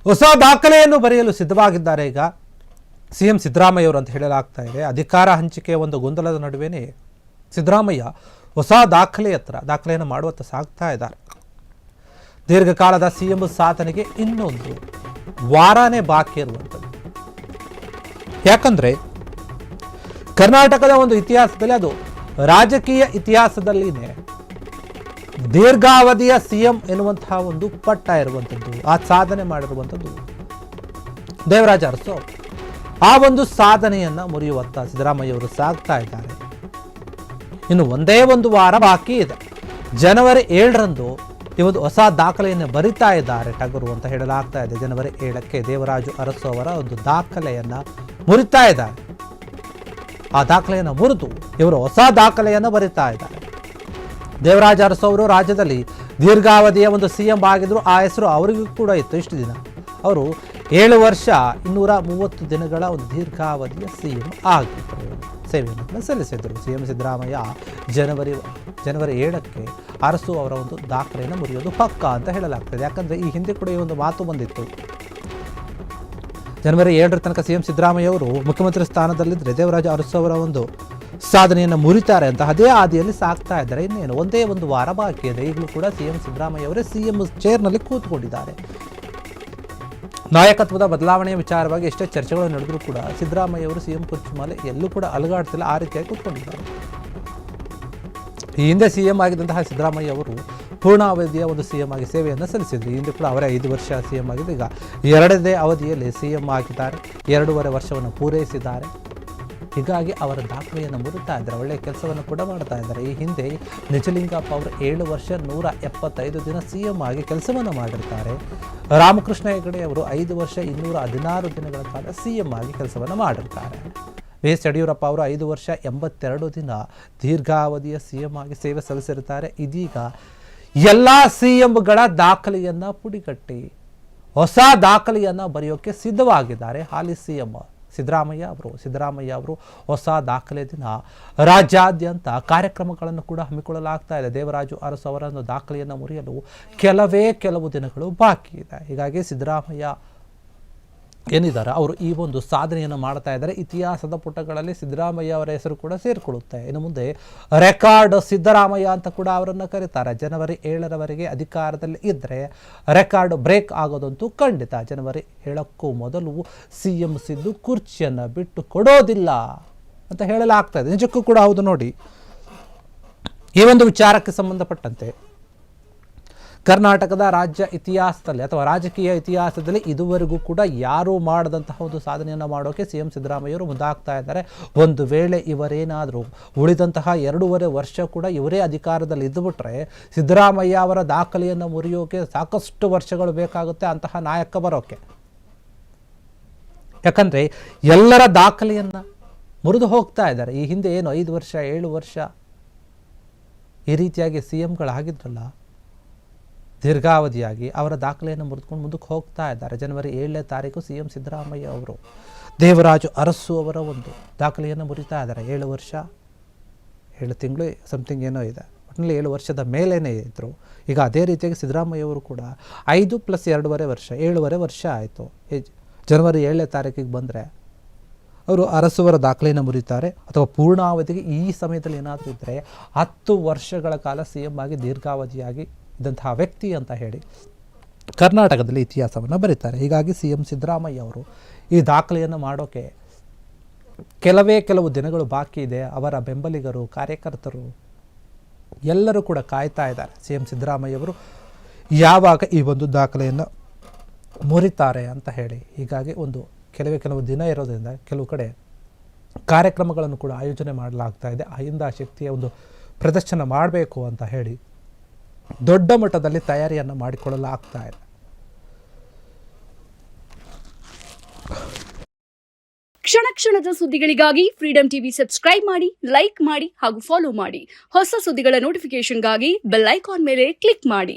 ಹೊಸ ದಾಖಲೆಯನ್ನು ಬರೆಯಲು ಸಿದ್ಧವಾಗಿದ್ದಾರೆ ಈಗ ಸಿಎಂ ಸಿದ್ದರಾಮಯ್ಯ ಅವರು ಅಂತ ಹೇಳಲಾಗ್ತಾ ಇದೆ. ಅಧಿಕಾರ ಹಂಚಿಕೆಯ ಒಂದು ಗೊಂದಲದ ನಡುವೆನೇ ಸಿದ್ದರಾಮಯ್ಯ ಹೊಸ ದಾಖಲೆಯನ್ನು ಮಾಡುವತ್ತ ಸಾಗ್ತಾ ಇದ್ದಾರೆ. ದೀರ್ಘಕಾಲದ ಸಿಎಂ ಸಾಧನೆಗೆ ಇನ್ನೊಂದು ವಾರನೇ ಬಾಕಿ ಇರುವಂಥದ್ದು. ಯಾಕಂದ್ರೆ ಕರ್ನಾಟಕದ ಒಂದು ಇತಿಹಾಸದಲ್ಲಿ, ಅದು ರಾಜಕೀಯ ಇತಿಹಾಸದಲ್ಲಿನೇ ದೀರ್ಘಾವಧಿಯ ಸಿಎಂ ಎನ್ನುವಂತಹ ಒಂದು ಪಟ್ಟ ಇರುವಂಥದ್ದು, ಆ ಸಾಧನೆ ಮಾಡಿರುವಂಥದ್ದು ದೇವರಾಜ ಅರಸು. ಆ ಒಂದು ಸಾಧನೆಯನ್ನ ಮುರಿಯುವತ್ತ ಸಿದ್ದರಾಮಯ್ಯ ಅವರು ಸಾಗ್ತಾ ಇದ್ದಾರೆ. ಇನ್ನು ಒಂದೇ ಒಂದು ವಾರ ಬಾಕಿ ಇದೆ. ಜನವರಿ 7ರಂದು ಈ ಒಂದು ಹೊಸ ದಾಖಲೆಯನ್ನು ಬರಿತಾ ಇದ್ದಾರೆ ಟಗರು ಅಂತ ಹೇಳಲಾಗ್ತಾ ಇದೆ. ಜನವರಿ 7ಕ್ಕೆ ದೇವರಾಜು ಅರಸು ಅವರ ಒಂದು ದಾಖಲೆಯನ್ನ ಮುರಿತಾ ಇದ್ದಾರೆ. ಆ ದಾಖಲೆಯನ್ನು ಮುರಿದು ಇವರು ಹೊಸ ದಾಖಲೆಯನ್ನು ಬರಿತಾ ಇದ್ದಾರೆ. ದೇವರಾಜ ಅರಸು ಅವರು ರಾಜ್ಯದಲ್ಲಿ ದೀರ್ಘಾವಧಿಯ ಒಂದು ಸಿಎಂ ಆಗಿದ್ರು. ಆ ಹೆಸರು ಅವರಿಗೂ ಕೂಡ ಇತ್ತು. ಇಷ್ಟು ದಿನ ಅವರು 7 ವರ್ಷ 230 ದಿನಗಳ ಒಂದು ದೀರ್ಘಾವಧಿಯ ಸಿಎಂ ಆಗಿದ್ದರು, ಸೇವೆಯನ್ನು ಸಲ್ಲಿಸಿದರು. ಸಿಎಂ ಸಿದ್ದರಾಮಯ್ಯ ಜನವರಿ 7ಕ್ಕೆ ಅರಸು ಅವರ ಒಂದು ದಾಖಲೆಯನ್ನು ಮುರಿಯೋದು ಪಕ್ಕ ಅಂತ ಹೇಳಲಾಗ್ತದೆ. ಯಾಕಂದರೆ ಈ ಹಿಂದೆ ಕೂಡ ಈ ಒಂದು ಮಾತು ಬಂದಿತ್ತು. ಜನವರಿ 7ರ ತನಕ ಸಿಎಂ ಸಿದ್ದರಾಮಯ್ಯ ಅವರು ಮುಖ್ಯಮಂತ್ರಿ ಸ್ಥಾನದಲ್ಲಿದ್ದರೆ ದೇವರಾಜ ಅರಸು ಅವರ ಒಂದು ಸಾಧನೆಯನ್ನು ಮುರಿತಾರೆ ಅಂತ ಅದೇ ಹಾದಿಯಲ್ಲಿ ಸಾಗ್ತಾ ಇದ್ದಾರೆ. ಇನ್ನೇನು ಒಂದೇ ಒಂದು ವಾರ ಬಾಕಿ ಇದೆ. ಈಗಲೂ ಕೂಡ ಸಿಎಂ ಸಿದ್ದರಾಮಯ್ಯ ಅವರೇ ಸಿಎಂ ಚೇರ್ನಲ್ಲಿ ಕೂತ್ಕೊಂಡಿದ್ದಾರೆ. ನಾಯಕತ್ವದ ಬದಲಾವಣೆಯ ವಿಚಾರವಾಗಿ ಎಷ್ಟೇ ಚರ್ಚೆಗಳು ನಡೆದರೂ ಕೂಡ ಸಿದ್ದರಾಮಯ್ಯ ಅವರು ಸಿಎಂ ಕುರ್ಚಿ ಮೇಲೆ ಎಲ್ಲೂ ಕೂಡ ಅಲುಗಾಡ್ತಿಲ್ಲ, ಆ ರೀತಿಯಾಗಿ ಕೂತ್ಕೊಂಡಿದ್ದಾರೆ. ಈ ಹಿಂದೆ ಸಿಎಂ ಆಗಿದ್ದಂತಹ ಸಿದ್ದರಾಮಯ್ಯ ಅವರು ಪೂರ್ಣಾವಧಿಯ ಒಂದು ಸಿಎಂ ಆಗಿ ಸೇವೆಯನ್ನು ಸಲ್ಲಿಸಿದ್ರು. ಈ ಹಿಂದೆ ಕೂಡ ಅವರೇ 5 ವರ್ಷ ಸಿಎಂ ಆಗಿದ್ದು, ಈಗ 2ನೇ ಅವಧಿಯಲ್ಲಿ ಸಿಎಂ ಆಗಿದ್ದಾರೆ. 2.5 ವರ್ಷವನ್ನು ಪೂರೈಸಿದ್ದಾರೆ. ಹೀಗಾಗಿ ಅವರ ದಾಖಲೆಯನ್ನು ಮುರಿತಾ ಇದ್ದಾರೆ. ಒಳ್ಳೆಯ ಕೆಲಸವನ್ನು ಕೂಡ ಮಾಡ್ತಾ ಇದ್ದಾರೆ. ಈ ಹಿಂದೆ ನಿಜಲಿಂಗಪ್ಪ ಅವರು 7 ವರ್ಷ 175 ದಿನ ಸಿಎಂ ಆಗಿ ಕೆಲಸವನ್ನು ಮಾಡಿರ್ತಾರೆ. ರಾಮಕೃಷ್ಣ ಹೆಗಡೆ ಅವರು 5 ವರ್ಷ 216 ದಿನಗಳ ಕಾಲ ಸಿಎಂ ಆಗಿ ಕೆಲಸವನ್ನು ಮಾಡಿರ್ತಾರೆ. ಎಸ್ ಯಡಿಯೂರಪ್ಪ ಅವರು 5 ವರ್ಷ 82 ದಿನ ದೀರ್ಘಾವಧಿಯ ಸಿಎಂ ಆಗಿ ಸೇವೆ ಸಲ್ಲಿಸಿರುತ್ತಾರೆ. ಇದೀಗ ಎಲ್ಲ ಸಿಎಂಗಳ ದಾಖಲೆಯನ್ನು ಪುಡಿಗಟ್ಟಿ ಹೊಸ ದಾಖಲೆಯನ್ನು ಬರೆಯೋಕ್ಕೆ ಸಿದ್ಧವಾಗಿದ್ದಾರೆ ಹಾಲಿ ಸಿಎಂ ಸಿದ್ದರಾಮಯ್ಯ ಅವರು ಹೊಸ ದಾಖಲೆ ದಿನ ರಾಜ್ಯಾದ್ಯಂತ ಕಾರ್ಯಕ್ರಮಗಳನ್ನು ಕೂಡ ಹಮ್ಮಿಕೊಳ್ಳಲಾಗ್ತಾ ಇದೆ. ದೇವರಾಜು ಅರಸು ಅವರ ಒಂದು ದಾಖಲೆಯನ್ನು ಮುರಿಯಲು ಕೆಲವು ದಿನಗಳು ಬಾಕಿ ಇದೆ. ಹೀಗಾಗಿ ಸಿದ್ದರಾಮಯ್ಯ ಏನಿದ್ದಾರೆ ಅವರು ಈ ಒಂದು ಸಾಧನೆಯನ್ನು ಮಾಡ್ತಾ ಇದ್ದಾರೆ. ಇತಿಹಾಸದ ಪುಟಗಳಲ್ಲಿ ಸಿದ್ದರಾಮಯ್ಯ ಅವರ ಹೆಸರು ಕೂಡ ಸೇರಿಕೊಳ್ಳುತ್ತೆ. ಇನ್ನು ಮುಂದೆ ರೆಕಾರ್ಡ್ ಸಿದ್ದರಾಮಯ್ಯ ಅಂತ ಕೂಡ ಅವರನ್ನು ಕರೀತಾರೆ. ಜನವರಿ 7ರವರೆಗೆ ಅಧಿಕಾರದಲ್ಲಿ ಇದ್ದರೆ ರೆಕಾರ್ಡ್ ಬ್ರೇಕ್ ಆಗೋದಂತೂ ಖಂಡಿತ. ಜನವರಿ 7ಕ್ಕೂ ಮೊದಲು ಸಿಎಂ ಸಿದ್ದು ಕುರ್ಚಿಯನ್ನು ಬಿಟ್ಟು ಕೊಡೋದಿಲ್ಲ ಅಂತ ಹೇಳಲಾಗ್ತಾ ಇದೆ. ನಿಜಕ್ಕೂ ಕೂಡ ಹೌದು. ನೋಡಿ, ಈ ಒಂದು ವಿಚಾರಕ್ಕೆ ಸಂಬಂಧಪಟ್ಟಂತೆ ಕರ್ನಾಟಕದ ರಾಜ್ಯ ಇತಿಹಾಸದಲ್ಲಿ ಅಥವಾ ರಾಜಕೀಯ ಇತಿಹಾಸದಲ್ಲಿ ಇದುವರೆಗೂ ಕೂಡ ಯಾರೂ ಮಾಡದಂತಹ ಒಂದು ಸಾಧನೆಯನ್ನು ಮಾಡೋಕೆ ಸಿಎಂ ಸಿದ್ದರಾಮಯ್ಯವರು ಮುಂದಾಗ್ತಾ ಇದ್ದಾರೆ. ಒಂದು ವೇಳೆ ಇವರೇನಾದರೂ ಉಳಿದಂತಹ 2.5 ವರ್ಷ ಕೂಡ ಇವರೇ ಅಧಿಕಾರದಲ್ಲಿ ಇದ್ದುಬಿಟ್ರೆ ಸಿದ್ದರಾಮಯ್ಯ ಅವರ ದಾಖಲೆಯನ್ನು ಮುರಿಯೋಕೆ ಸಾಕಷ್ಟು ವರ್ಷಗಳು ಬೇಕಾಗುತ್ತೆ ಅಂತಹ ನಾಯಕ ಬರೋಕೆ. ಯಾಕಂದರೆ ಎಲ್ಲರ ದಾಖಲೆಯನ್ನು ಮುರಿದು ಹೋಗ್ತಾ ಇದ್ದಾರೆ. ಈ ಹಿಂದೆ ಏನು 5 ವರ್ಷ 7 ವರ್ಷ ಈ ರೀತಿಯಾಗಿ ಸಿಎಂಗಳಾಗಿದ್ರಲ್ಲ, ದೀರ್ಘಾವಧಿಯಾಗಿ ಅವರ ದಾಖಲೆಯನ್ನು ಮುರಿದುಕೊಂಡು ಮುಂದಕ್ಕೆ ಹೋಗ್ತಾ ಇದ್ದಾರೆ. ಜನವರಿ 7ನೇ ತಾರೀಕು ಸಿಎಂ ಸಿದ್ದರಾಮಯ್ಯ ಅವರು ದೇವರಾಜು ಅರಸು ಅವರ ಒಂದು ದಾಖಲೆಯನ್ನು ಮುರಿತಾ ಇದ್ದಾರೆ. 7 ವರ್ಷ 7 ತಿಂಗಳು ಸಮಥಿಂಗ್ ಏನೋ ಇದೆ, ಒಟ್ಟಿನಲ್ಲಿ 7 ವರ್ಷದ ಮೇಲೇನೇ ಇದ್ದರು. ಈಗ ಅದೇ ರೀತಿಯಾಗಿ ಸಿದ್ದರಾಮಯ್ಯ ಅವರು ಕೂಡ 5 + 2.5 ವರ್ಷ 7.5 ವರ್ಷ ಆಯಿತು. ಜನವರಿ 7ನೇ ತಾರೀಕಿಗೆ ಬಂದರೆ ಅವರು ಅರಸುವರ ದಾಖಲೆಯನ್ನು ಮುರಿತಾರೆ. ಅಥವಾ ಪೂರ್ಣಾವಧಿಗೆ ಈ ಸಮಯದಲ್ಲಿ ಏನಾದರೂ ಇದ್ದರೆ 10 ವರ್ಷಗಳ ಕಾಲ ಸಿಎಂ ಆಗಿ ದೀರ್ಘಾವಧಿಯಾಗಿ ಇದ್ದಂತಹ ವ್ಯಕ್ತಿ ಅಂತ ಹೇಳಿ ಕರ್ನಾಟಕದಲ್ಲಿ ಇತಿಹಾಸವನ್ನು ಬರೀತಾರೆ. ಹೀಗಾಗಿ ಸಿಎಂ ಸಿದ್ದರಾಮಯ್ಯ ಅವರು ಈ ದಾಖಲೆಯನ್ನು ಮಾಡೋಕ್ಕೆ ಕೆಲವು ದಿನಗಳು ಬಾಕಿ ಇದೆ. ಅವರ ಬೆಂಬಲಿಗರು, ಕಾರ್ಯಕರ್ತರು ಎಲ್ಲರೂ ಕೂಡ ಕಾಯ್ತಾ ಇದ್ದಾರೆ ಸಿಎಂ ಸಿದ್ದರಾಮಯ್ಯ ಅವರು ಯಾವಾಗ ಈ ಒಂದು ದಾಖಲೆಯನ್ನು ಮುರಿತಾರೆ ಅಂತ ಹೇಳಿ. ಹೀಗಾಗಿ ಒಂದು ಕೆಲವು ದಿನ ಇರೋದ್ರಿಂದ ಕೆಲವು ಕಡೆ ಕಾರ್ಯಕ್ರಮಗಳನ್ನು ಕೂಡ ಆಯೋಜನೆ ಮಾಡಲಾಗ್ತಾ ಇದೆ. ಅಹಿಂದ ಶಕ್ತಿಯ ಒಂದು ಪ್ರದರ್ಶನ ಮಾಡಬೇಕು ಅಂತ ಹೇಳಿ ದೊಡ್ಡ ಮಟ್ಟದಲ್ಲಿ ತಯಾರಿಯನ್ನು ಮಾಡಿಕೊಳ್ಳಲಾಗ್ತಾ ಇದೆ. ಕ್ಷಣದ ಸುದ್ದಿಗಳಿಗಾಗಿ ಫ್ರೀಡಂ ಟಿವಿ ಸಬ್ಸ್ಕ್ರೈಬ್ ಮಾಡಿ, ಲೈಕ್ ಮಾಡಿ ಹಾಗೂ ಫಾಲೋ ಮಾಡಿ. ಹೊಸ ಸುದ್ದಿಗಳ ನೋಟಿಫಿಕೇಶನ್ಗಾಗಿ ಬೆಲ್ ಐಕಾನ್ ಮೇಲೆ ಕ್ಲಿಕ್ ಮಾಡಿ.